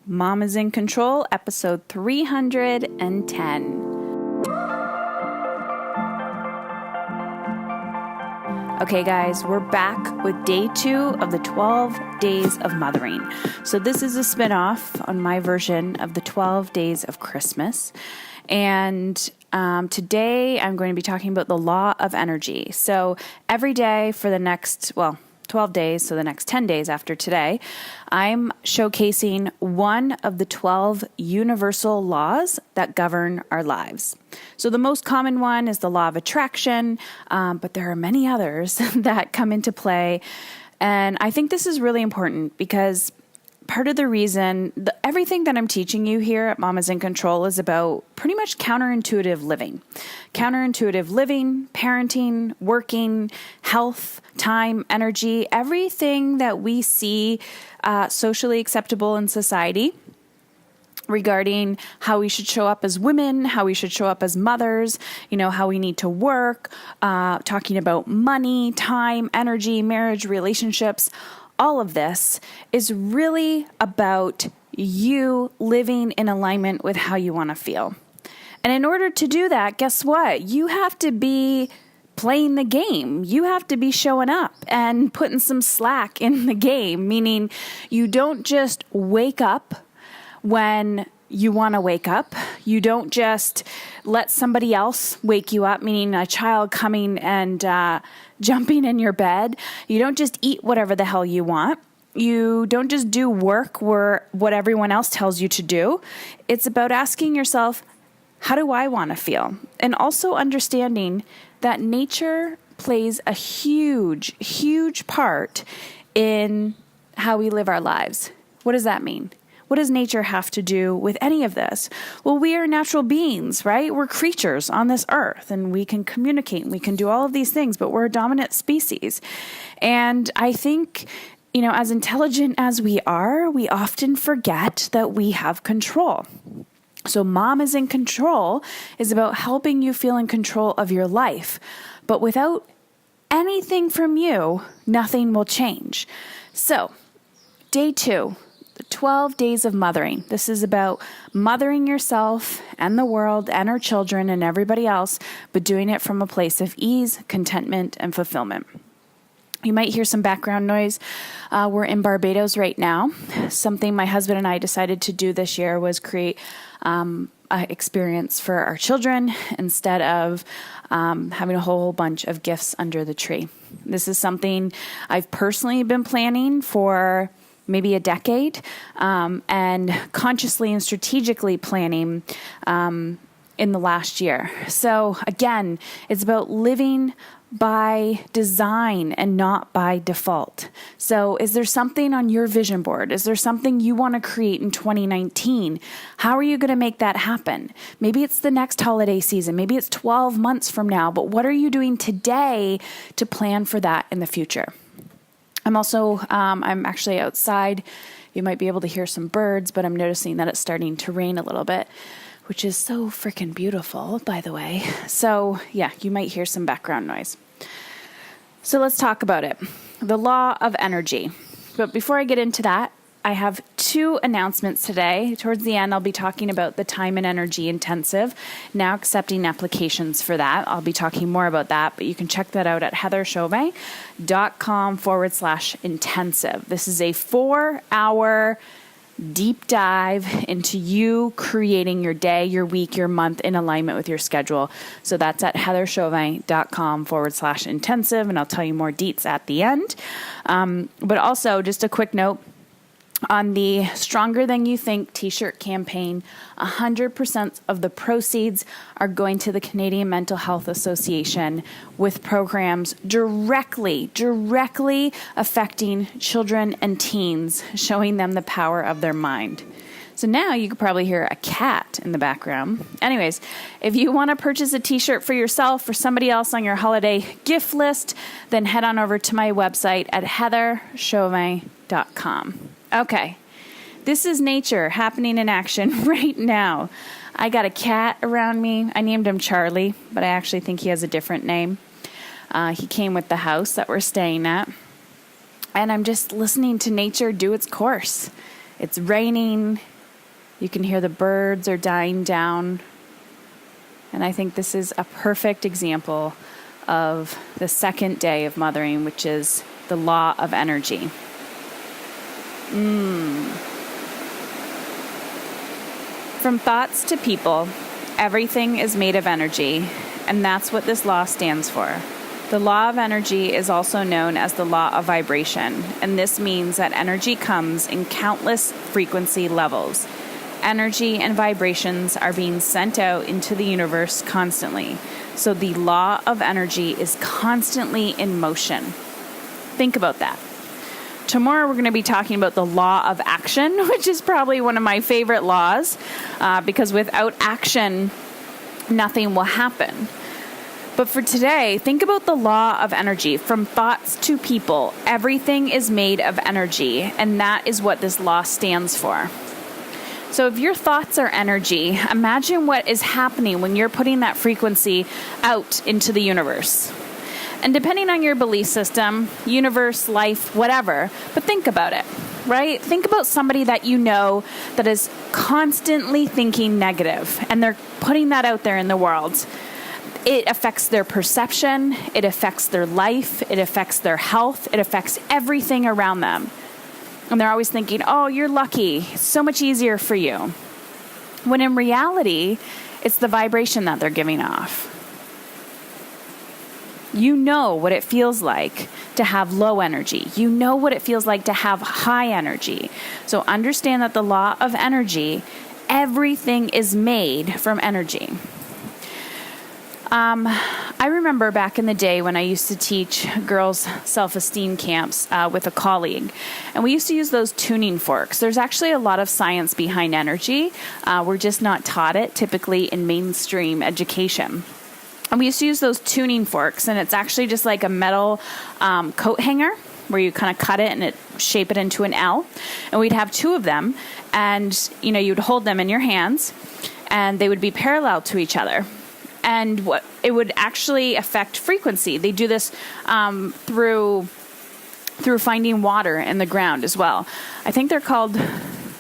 Mom is in Control, episode 310. Okay, guys, we're back with day 2 of the 12 days of mothering. So this is a spin-off on my version of the 12 days of Christmas. And today I'm going to be talking about the law of energy. So every day for the next, 12 days, so the next 10 days after today, I'm showcasing one of the 12 universal laws that govern our lives. So the most common one is the law of attraction, but there are many others that come into play. And I think this is really important because part of the reason, everything that I'm teaching you here at Mom is in Control is about pretty much counterintuitive living. Counterintuitive living, parenting, working, health, time, energy, everything that we see socially acceptable in society regarding how we should show up as women, how we should show up as mothers, how we need to work, talking about money, time, energy, marriage, relationships. All of this is really about you living in alignment with how you want to feel. And in order to do that, guess what? You have to be playing the game. You have to be showing up and putting some slack in the game, meaning you don't just wake up when you want to wake up. You don't just let somebody else wake you up, meaning a child coming and jumping in your bed. You don't just eat whatever the hell you want. You don't just do work what everyone else tells you to do. It's about asking yourself, how do I want to feel? And also understanding that nature plays a huge, huge part in how we live our lives. What does that mean? What does nature have to do with any of this? Well, we are natural beings, right? We're creatures on this earth and we can communicate and we can do all of these things, but we're a dominant species. And I think, as intelligent as we are, we often forget that we have control. So Mom is in Control is about helping you feel in control of your life. But without anything from you, nothing will change. So, day 2. The 12 days of mothering. This is about mothering yourself and the world and our children and everybody else, but doing it from a place of ease, contentment, and fulfillment. You might hear some background noise. We're in Barbados right now. Something my husband and I decided to do this year was create an experience for our children instead of having a whole bunch of gifts under the tree. This is something I've personally been planning for maybe a decade, and consciously and strategically planning in the last year. So again, it's about living by design and not by default. So is there something on your vision board? Is there something you want to create in 2019? How are you going to make that happen? Maybe it's the next holiday season. Maybe it's 12 months from now. But what are you doing today to plan for that in the future? I'm actually outside. You might be able to hear some birds, but I'm noticing that it's starting to rain a little bit, which is so freaking beautiful, by the way. So yeah, you might hear some background noise. So let's talk about it. The law of energy. But before I get into that, I have 2 announcements today. Towards the end, I'll be talking about the time and energy intensive, now accepting applications for that. I'll be talking more about that, but you can check that out at heatherchauvin.com/intensive. This is a 4-hour deep dive into you creating your day, your week, your month in alignment with your schedule. So that's at heatherchauvin.com/intensive, and I'll tell you more deets at the end. But also, just a quick note, on the Stronger Than You Think t-shirt campaign, 100% of the proceeds are going to the Canadian Mental Health Association with programs directly affecting children and teens, showing them the power of their mind. So now you could probably hear a cat in the background. Anyways, if you want to purchase a t-shirt for yourself or somebody else on your holiday gift list, then head on over to my website at heatherchauvin.com. Okay, this is nature happening in action right now. I got a cat around me. I named him Charlie, but I actually think he has a different name. He came with the house that we're staying at. And I'm just listening to nature do its course. It's raining. You can hear the birds are dying down. And I think this is a perfect example of the second day of mothering, which is the law of energy. From thoughts to people, everything is made of energy, and that's what this law stands for. The law of energy is also known as the law of vibration, and this means that energy comes in countless frequency levels. Energy and vibrations are being sent out into the universe constantly. So the law of energy is constantly in motion. Think about that. Tomorrow we're going to be talking about the law of action, which is probably one of my favorite laws, because without action, nothing will happen. But for today, think about the law of energy. From thoughts to people, everything is made of energy, and that is what this law stands for. So if your thoughts are energy, imagine what is happening when you're putting that frequency out into the universe. And depending on your belief system, universe, life, whatever, but think about it, right? Think about somebody that you know that is constantly thinking negative, and they're putting that out there in the world. It affects their perception, it affects their life, it affects their health, it affects everything around them. And they're always thinking, oh, you're lucky, it's so much easier for you. When in reality, it's the vibration that they're giving off. You know what it feels like to have low energy. You know what it feels like to have high energy. So understand that the law of energy, everything is made from energy. I remember back in the day when I used to teach girls' self-esteem camps with a colleague, and we used to use those tuning forks. There's actually a lot of science behind energy. We're just not taught it typically in mainstream education. And we used to use those tuning forks, and it's actually just like a metal coat hanger where you kind of cut it and shape it into an L. And we'd have two of them, and you'd hold them in your hands, and they would be parallel to each other. And what it would actually affect frequency. They do this through finding water in the ground as well. I think they're called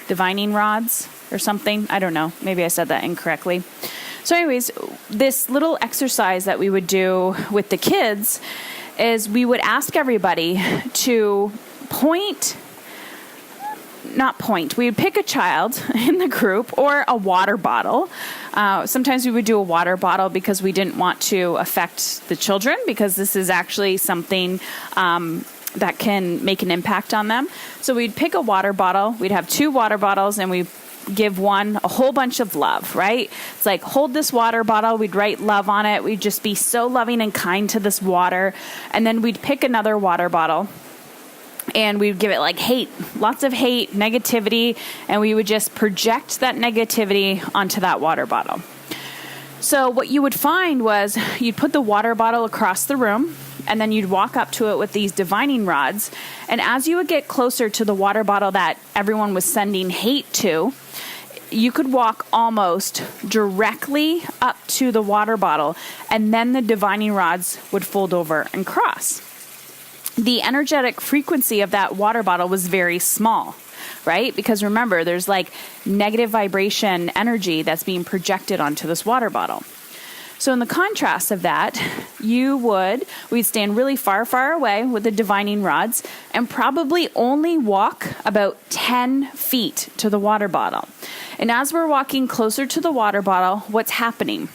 divining rods or something. I don't know. Maybe I said that incorrectly. So anyways, this little exercise that we would do with the kids is we would ask everybody to we would pick a child in the group or a water bottle. Sometimes we would do a water bottle because we didn't want to affect the children, because this is actually something that can make an impact on them. So we'd pick a water bottle. We'd have two water bottles, and we give one a whole bunch of love, right? It's like, hold this water bottle. We'd write love on it. We'd just be so loving and kind to this water. And then we'd pick another water bottle, and we'd give it like hate, lots of hate, negativity, and we would just project that negativity onto that water bottle. So what you would find was you'd put the water bottle across the room, and then you'd walk up to it with these divining rods. And as you would get closer to the water bottle that everyone was sending hate to, you could walk almost directly up to the water bottle, and then the divining rods would fold over and cross. The energetic frequency of that water bottle was very small, right? Because remember, there's like negative vibration energy that's being projected onto this water bottle. So in the contrast of that, we'd stand really far, far away with the divining rods and probably only walk about 10 feet to the water bottle. And as we're walking closer to the water bottle, what's happening?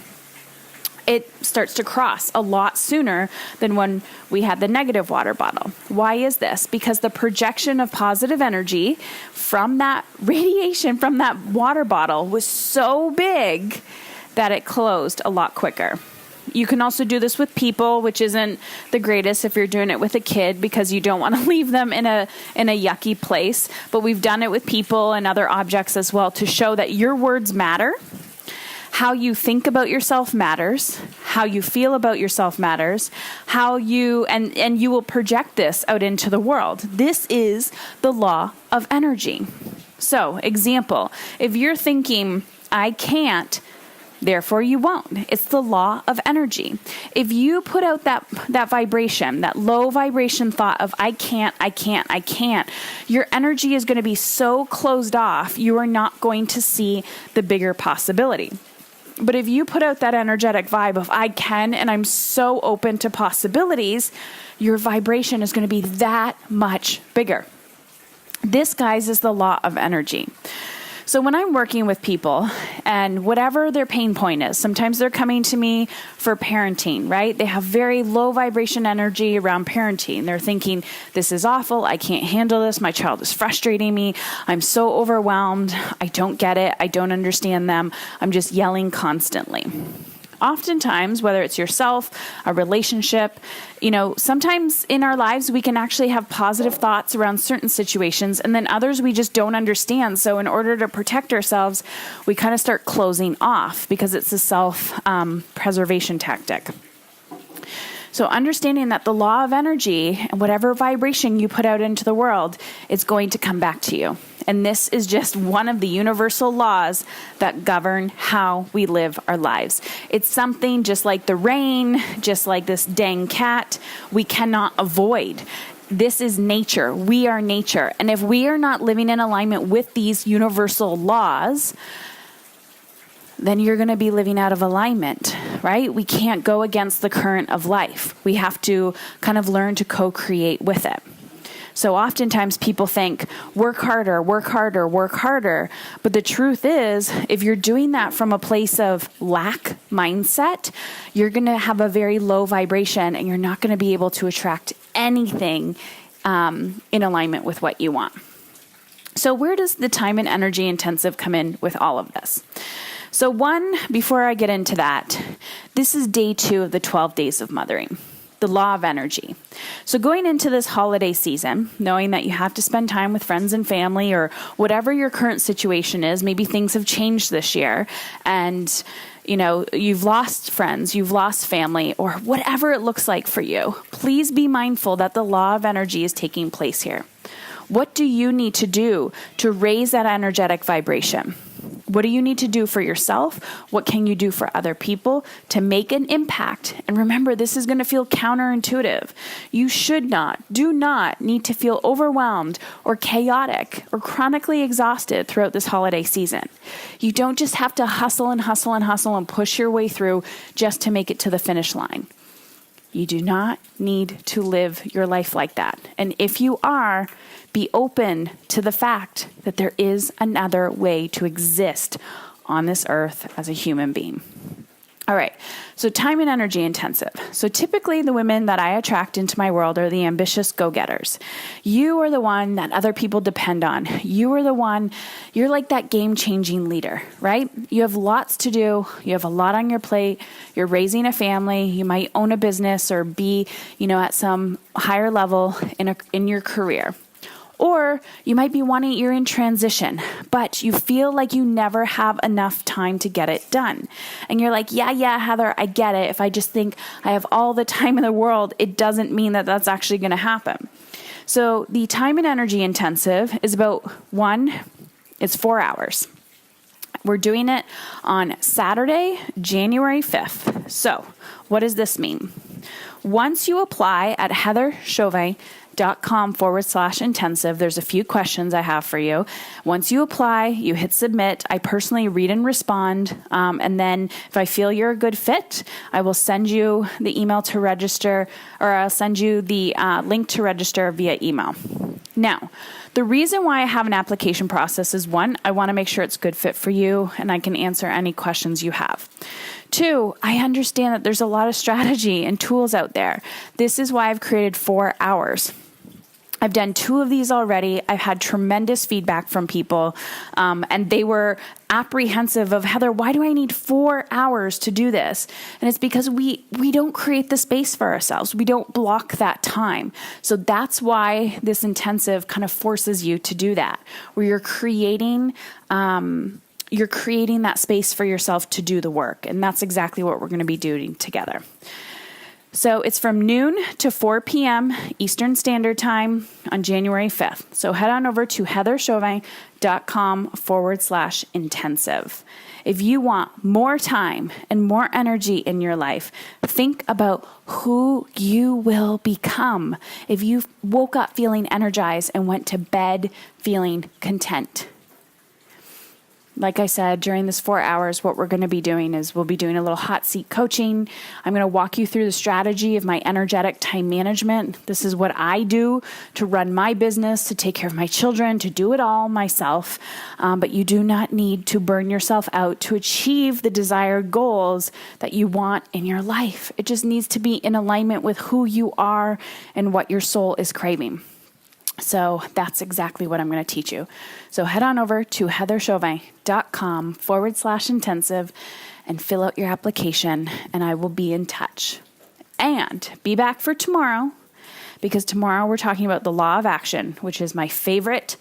It starts to cross a lot sooner than when we had the negative water bottle. Why is this? Because the projection of positive energy from that radiation from that water bottle was so big that it closed a lot quicker. You can also do this with people, which isn't the greatest if you're doing it with a kid, because you don't want to leave them in a yucky place. But we've done it with people and other objects as well to show that your words matter. How you think about yourself matters. How you feel about yourself matters. And you will project this out into the world. This is the law of energy. So, example, if you're thinking, I can't therefore you won't. It's the law of energy. If you put out that vibration, that low vibration thought of I can't, your energy is going to be so closed off, you are not going to see the bigger possibility. But if you put out that energetic vibe of I can, and I'm so open to possibilities, your vibration is going to be that much bigger. This, guys, is the law of energy. So when I'm working with people and whatever their pain point is, sometimes they're coming to me for parenting, right? They have very low vibration energy around parenting. They're thinking, this is awful. I can't handle this. My child is frustrating me. I'm so overwhelmed. I don't get it. I don't understand them. I'm just yelling constantly. Oftentimes, whether it's yourself, a relationship, sometimes in our lives, we can actually have positive thoughts around certain situations, and then others we just don't understand. So in order to protect ourselves, we kind of start closing off because it's a self-preservation tactic. So understanding that the law of energy and whatever vibration you put out into the world, it's going to come back to you. And this is just one of the universal laws that govern how we live our lives. It's something just like the rain, just like this dang cat, we cannot avoid. This is nature. We are nature. And if we are not living in alignment with these universal laws, then you're going to be living out of alignment, right? We can't go against the current of life. We have to kind of learn to co-create with it. So oftentimes people think, work harder. But the truth is, if you're doing that from a place of lack mindset, you're going to have a very low vibration and you're not going to be able to attract anything in alignment with what you want. So where does the time and energy intensive come in with all of this? So before I get into that, this is day 2 of the 12 days of mothering, the law of energy. So going into this holiday season, knowing that you have to spend time with friends and family or whatever your current situation is, maybe things have changed this year and you've lost friends, you've lost family, or whatever it looks like for you, please be mindful that the law of energy is taking place here. What do you need to do to raise that energetic vibration? What do you need to do for yourself? What can you do for other people to make an impact? And remember, this is going to feel counterintuitive. You do not need to feel overwhelmed or chaotic or chronically exhausted throughout this holiday season. You don't just have to hustle and push your way through just to make it to the finish line. You do not need to live your life like that. And if you are, be open to the fact that there is another way to exist on this earth as a human being. All right, so time and energy intensive. So typically the women that I attract into my world are the ambitious go-getters. You are the one that other people depend on. You're like that game-changing leader, right? You have lots to do. You have a lot on your plate. You're raising a family. You might own a business or be, at some higher level in your career. Or you might be you're in transition, but you feel like you never have enough time to get it done. And you're like, yeah, Heather, I get it. If I just think I have all the time in the world, it doesn't mean that that's actually going to happen. So the time and energy intensive is about it's 4 hours. We're doing it on Saturday, January 5th. So what does this mean? Once you apply at heatherchauvin.com/intensive. There's a few questions I have for you. Once you apply, you hit submit. I personally read and respond. And then if I feel you're a good fit, I will send you the email to register, or I'll send you the link to register via email. Now, the reason why I have an application process is 1, I want to make sure it's a good fit for you and I can answer any questions you have. 2, I understand that there's a lot of strategy and tools out there. This is why I've created 4 hours. I've done 2 of these already. I've had tremendous feedback from people, and they were apprehensive of, Heather, why do I need 4 hours to do this? And it's because we don't create the space for ourselves. We don't block that time. So that's why this intensive kind of forces you to do that, where you're creating that space for yourself to do the work. And that's exactly what we're going to be doing together. So it's from noon to 4 p.m. Eastern Standard Time on January 5th. So head on over to heatherchauvin.com/intensive. If you want more time and more energy in your life, think about who you will become if you woke up feeling energized and went to bed feeling content. Like I said, during this 4 hours, what we're going to be doing is we'll be doing a little hot seat coaching. I'm going to walk you through the strategy of my energetic time management. This is what I do to run my business, to take care of my children, to do it all myself. But you do not need to burn yourself out to achieve the desired goals that you want in your life. It just needs to be in alignment with who you are and what your soul is craving. So that's exactly what I'm going to teach you. So head on over to heatherchauvin.com/intensive and fill out your application, and I will be in touch. And be back for tomorrow, because tomorrow we're talking about the law of action, which is my favorite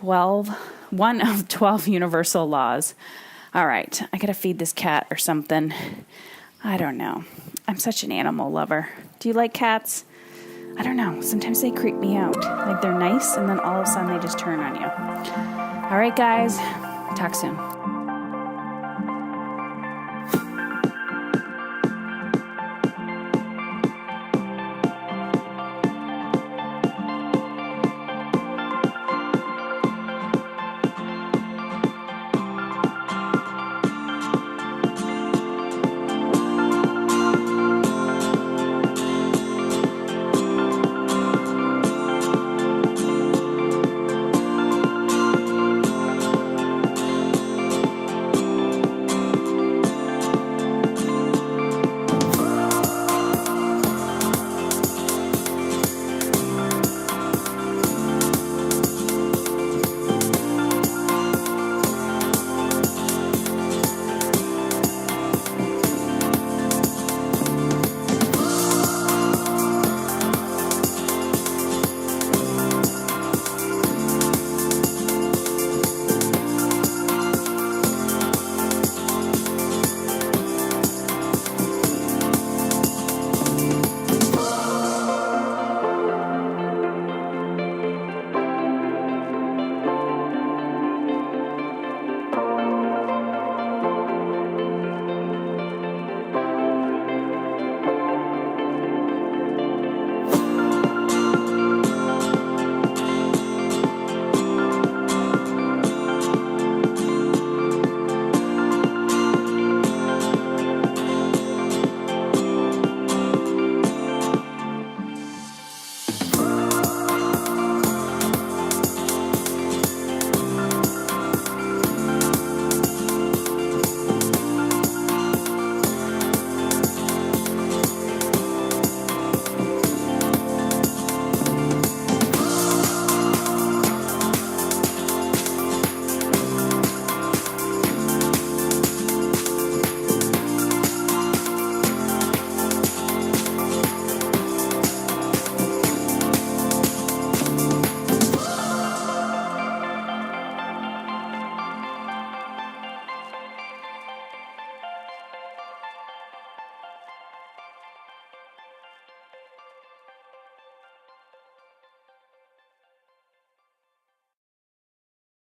one of 12 universal laws. All right, I got to feed this cat or something. I don't know. I'm such an animal lover. Do you like cats? I don't know. Sometimes they creep me out. Like they're nice, and then all of a sudden they just turn on you. All right, guys. Talk soon.